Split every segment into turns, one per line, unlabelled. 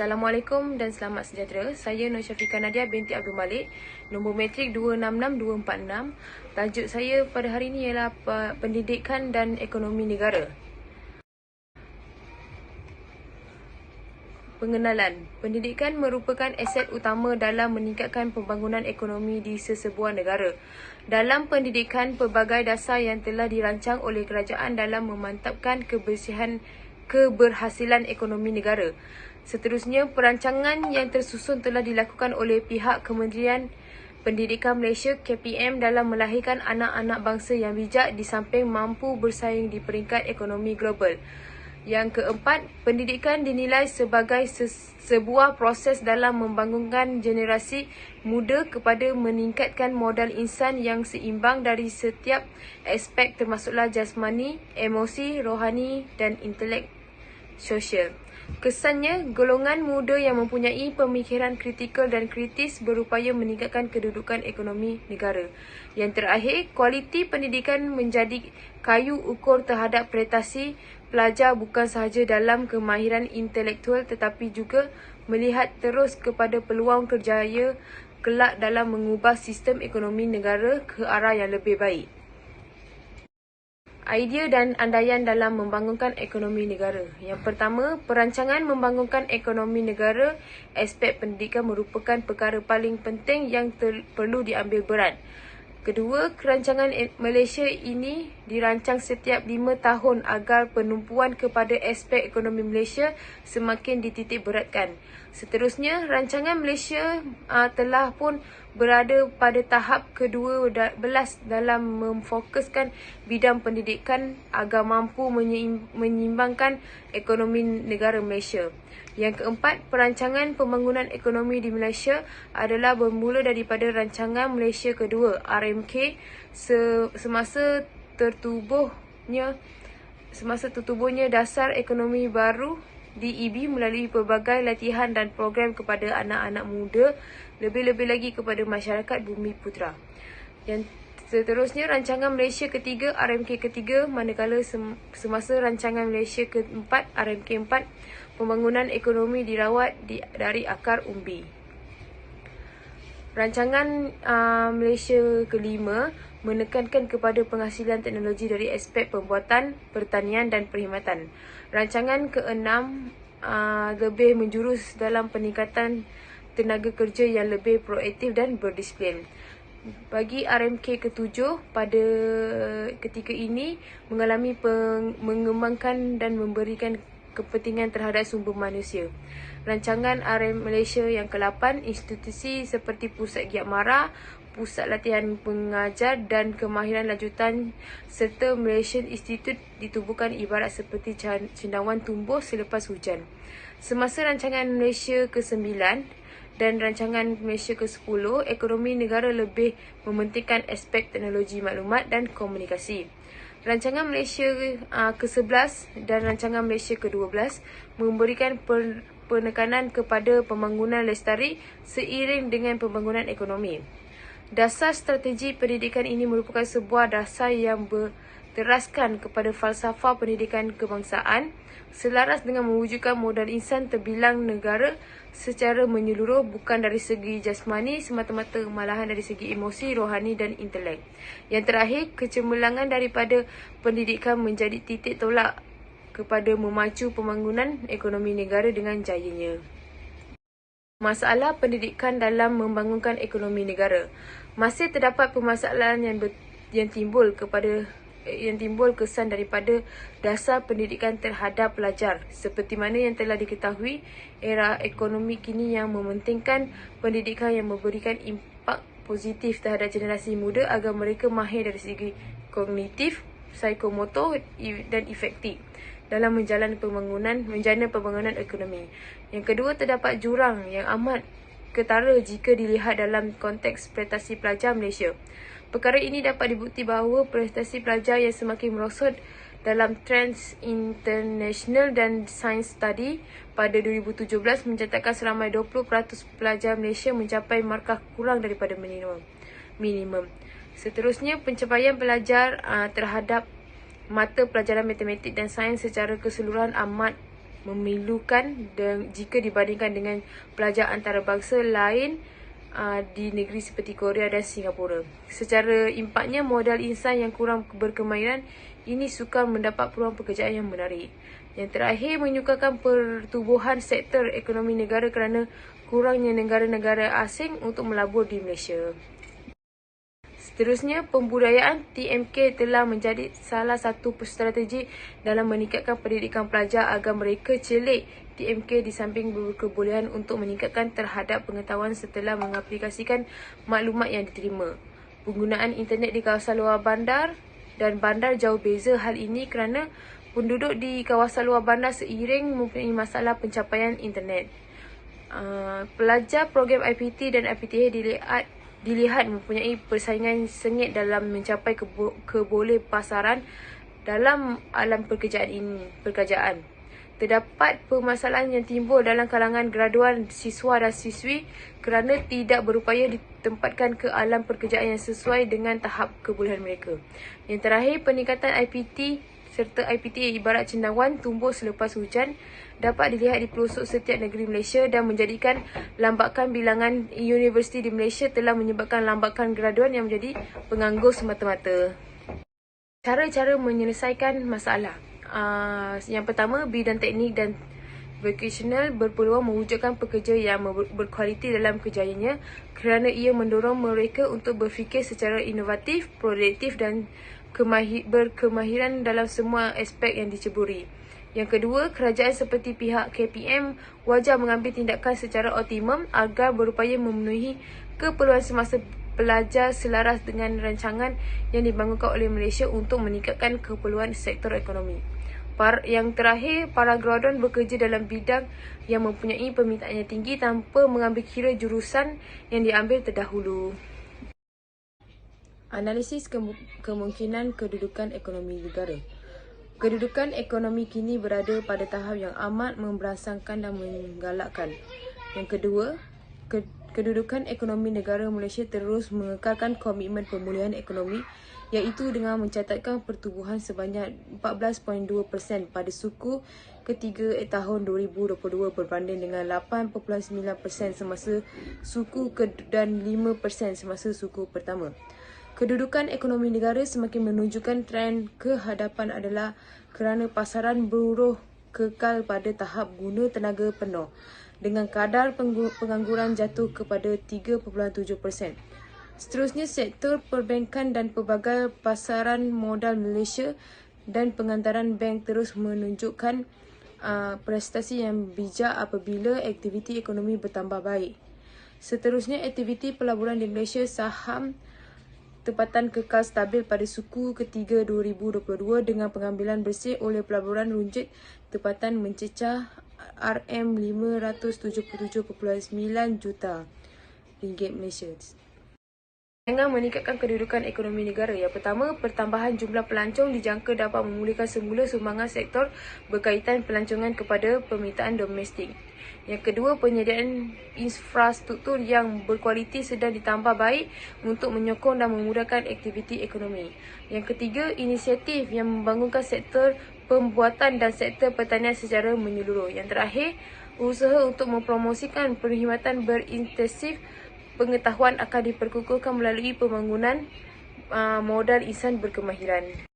Assalamualaikum dan selamat sejahtera. Saya Nur Syafiqah Nadia binti Abdul Malik. Nombor matrik 266246. Tajuk saya pada hari ini ialah pendidikan dan ekonomi negara. Pengenalan. Pendidikan merupakan aset utama dalam meningkatkan pembangunan ekonomi di sesebuah negara. Dalam pendidikan, pelbagai dasar yang telah dirancang oleh kerajaan dalam memantapkan keberhasilan ekonomi negara. Seterusnya, perancangan yang tersusun telah dilakukan oleh pihak Kementerian Pendidikan Malaysia KPM dalam melahirkan anak-anak bangsa yang bijak di samping mampu bersaing di peringkat ekonomi global. Yang keempat, pendidikan dinilai sebagai sebuah proses dalam membangunkan generasi muda kepada meningkatkan modal insan yang seimbang dari setiap aspek termasuklah jasmani, emosi, rohani dan intelek sosial. Kesannya, golongan muda yang mempunyai pemikiran kritikal dan kritis berupaya meningkatkan kedudukan ekonomi negara. Yang terakhir, kualiti pendidikan menjadi kayu ukur terhadap prestasi pelajar bukan sahaja dalam kemahiran intelektual tetapi juga melihat terus kepada peluang kerjaya kelak dalam mengubah sistem ekonomi negara ke arah yang lebih baik. Idea dan andaian dalam membangunkan ekonomi negara. Yang pertama, perancangan membangunkan ekonomi negara. Aspek pendidikan merupakan perkara paling penting yang perlu diambil berat. Kedua, kerancangan Malaysia ini dirancang setiap 5 tahun agar penumpuan kepada aspek ekonomi Malaysia semakin dititik beratkan. Seterusnya, rancangan Malaysia telah pun berada pada tahap ke-12 dalam memfokuskan bidang pendidikan agar mampu menyeimbangkan ekonomi negara Malaysia. Yang keempat, perancangan pembangunan ekonomi di Malaysia adalah bermula daripada rancangan Malaysia kedua RMK semasa tertubuhnya dasar ekonomi baru DEB melalui pelbagai latihan dan program kepada anak-anak muda, lebih-lebih lagi kepada masyarakat Bumi Putra. Yang seterusnya, rancangan Malaysia ketiga RMK ketiga, manakala semasa rancangan Malaysia keempat RMK 4, pembangunan ekonomi dirawat dari akar umbi. Rancangan Malaysia kelima menekankan kepada penghasilan teknologi dari aspek pembuatan, pertanian dan perkhidmatan. Rancangan keenam lebih menjurus dalam peningkatan tenaga kerja yang lebih proaktif dan berdisiplin. Bagi RMK ketujuh, pada ketika ini mengalami mengembangkan dan memberikan kepentingan terhadap sumber manusia. Rancangan RM Malaysia yang ke-8, institusi seperti Pusat Giat Mara, Pusat Latihan Pengajar dan Kemahiran Lanjutan serta Malaysian Institute ditubuhkan ibarat seperti cendawan tumbuh selepas hujan. Semasa rancangan Malaysia ke-9 dan rancangan Malaysia ke-10, ekonomi negara lebih mementingkan aspek teknologi maklumat dan komunikasi. Rancangan Malaysia ke-11 dan rancangan Malaysia ke-12 memberikan penekanan kepada pembangunan lestari seiring dengan pembangunan ekonomi. Dasar strategi pendidikan ini merupakan sebuah dasar yang berteraskan kepada falsafah pendidikan kebangsaan, selaras dengan mewujudkan modal insan terbilang negara secara menyeluruh, bukan dari segi jasmani semata-mata, malahan dari segi emosi, rohani dan intelek. Yang terakhir, kecemerlangan daripada pendidikan menjadi titik tolak kepada memacu pembangunan ekonomi negara dengan jayanya. Masalah pendidikan dalam membangunkan ekonomi negara. Masih terdapat permasalahan yang timbul kesan daripada dasar pendidikan terhadap pelajar. Seperti mana yang telah diketahui, era ekonomi kini yang mementingkan pendidikan yang memberikan impak positif terhadap generasi muda agar mereka mahir dari segi kognitif, psikomotor dan efektif dalam menjana pembangunan ekonomi. Yang kedua, terdapat jurang yang amat ketara jika dilihat dalam konteks prestasi pelajar Malaysia. Perkara ini dapat dibukti bahawa prestasi pelajar yang semakin merosot dalam Trends International dan Science Study pada 2017 mencatatkan seramai 20% pelajar Malaysia mencapai markah kurang daripada minimum. Seterusnya, pencapaian pelajar terhadap mata pelajaran matematik dan sains secara keseluruhan amat memilukan jika dibandingkan dengan pelajar antarabangsa lain di negeri seperti Korea dan Singapura. Secara impaknya, modal insan yang kurang berkemahiran ini sukar mendapat peluang pekerjaan yang menarik. Yang terakhir, menyukarkan pertumbuhan sektor ekonomi negara kerana kurangnya negara-negara asing untuk melabur di Malaysia. Seterusnya, pembudayaan TMK telah menjadi salah satu strategi dalam meningkatkan pendidikan pelajar agar mereka celik TMK di samping berkebolehan untuk meningkatkan terhadap pengetahuan setelah mengaplikasikan maklumat yang diterima. Penggunaan internet di kawasan luar bandar dan bandar jauh beza hal ini kerana penduduk di kawasan luar bandar seiring mempunyai masalah pencapaian internet. Pelajar program IPT dan IPTH dilihat mempunyai persaingan sengit dalam mencapai kebolehpasaran dalam alam pekerjaan. Terdapat permasalahan yang timbul dalam kalangan graduan siswa dan siswi kerana tidak berupaya ditempatkan ke alam pekerjaan yang sesuai dengan tahap kebolehan mereka. Yang terakhir, peningkatan IPT serta IPT ibarat cendawan tumbuh selepas hujan dapat dilihat di pelosok setiap negeri Malaysia dan menjadikan lambakan bilangan universiti di Malaysia telah menyebabkan lambakan graduan yang menjadi penganggur semata-mata. Cara-cara menyelesaikan masalah. Yang pertama, bidang teknik dan vocational berpeluang mewujudkan pekerja yang berkualiti dalam kerjayanya kerana ia mendorong mereka untuk berfikir secara inovatif, produktif dan berkemahiran dalam semua aspek yang diceburi. Yang kedua, kerajaan seperti pihak KPM wajar mengambil tindakan secara optimum agar berupaya memenuhi keperluan semasa pelajar selaras dengan rancangan yang dibangunkan oleh Malaysia untuk meningkatkan keperluan sektor ekonomi. Yang terakhir, para graduan bekerja dalam bidang yang mempunyai permintaan yang tinggi tanpa mengambil kira jurusan yang diambil terdahulu. Analisis kemungkinan kedudukan ekonomi negara. Kedudukan ekonomi kini berada pada tahap yang amat memberangsangkan dan menggalakkan. Yang kedua, kedudukan ekonomi negara Malaysia terus mengekalkan komitmen pemulihan ekonomi iaitu dengan mencatatkan pertumbuhan sebanyak 14.2% pada suku ketiga tahun 2022 berbanding dengan 8.9% semasa suku dan 5% semasa suku pertama. Kedudukan ekonomi negara semakin menunjukkan trend ke hadapan adalah kerana pasaran buruh kekal pada tahap guna tenaga penuh dengan kadar pengangguran jatuh kepada 3.7%. Seterusnya, sektor perbankan dan pelbagai pasaran modal Malaysia dan pengantaran bank terus menunjukkan prestasi yang bijak apabila aktiviti ekonomi bertambah baik. Seterusnya, aktiviti pelaburan di Malaysia saham tempatan kekal stabil pada suku ketiga 2022 dengan pengambilan bersih oleh pelaburan runjit tempatan mencecah RM577.9 juta ringgit Malaysia. Dengan meningkatkan kedudukan ekonomi negara. Yang pertama, pertambahan jumlah pelancong dijangka dapat memulihkan semula sumbangan sektor berkaitan pelancongan kepada permintaan domestik. Yang kedua, penyediaan infrastruktur yang berkualiti sedang ditambah baik untuk menyokong dan memudahkan aktiviti ekonomi. Yang ketiga, inisiatif yang membangunkan sektor pembuatan dan sektor pertanian secara menyeluruh. Yang terakhir, usaha untuk mempromosikan perkhidmatan berintensif pengetahuan akan diperkukuhkan melalui pembangunan modal insan berkemahiran.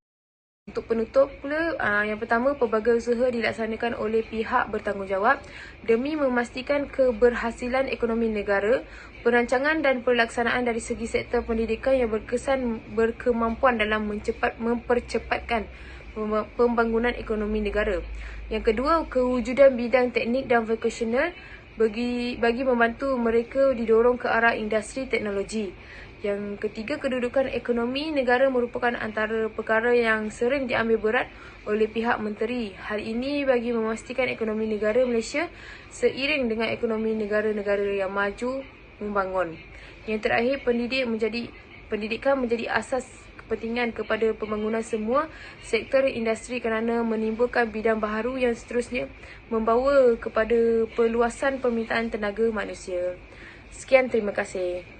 Untuk penutup pula, yang pertama, pelbagai usaha dilaksanakan oleh pihak bertanggungjawab demi memastikan keberhasilan ekonomi negara, perancangan dan pelaksanaan dari segi sektor pendidikan yang berkemampuan dalam mempercepatkan pembangunan ekonomi negara. Yang kedua, kewujudan bidang teknik dan vocational bagi membantu mereka didorong ke arah industri teknologi. Yang ketiga, kedudukan ekonomi negara merupakan antara perkara yang sering diambil berat oleh pihak menteri. Hal ini bagi memastikan ekonomi negara Malaysia seiring dengan ekonomi negara-negara yang maju membangun. Yang terakhir, pendidikan menjadi asas kepentingan kepada pembangunan semua sektor industri kerana menimbulkan bidang baharu yang seterusnya membawa kepada perluasan permintaan tenaga manusia. Sekian, terima kasih.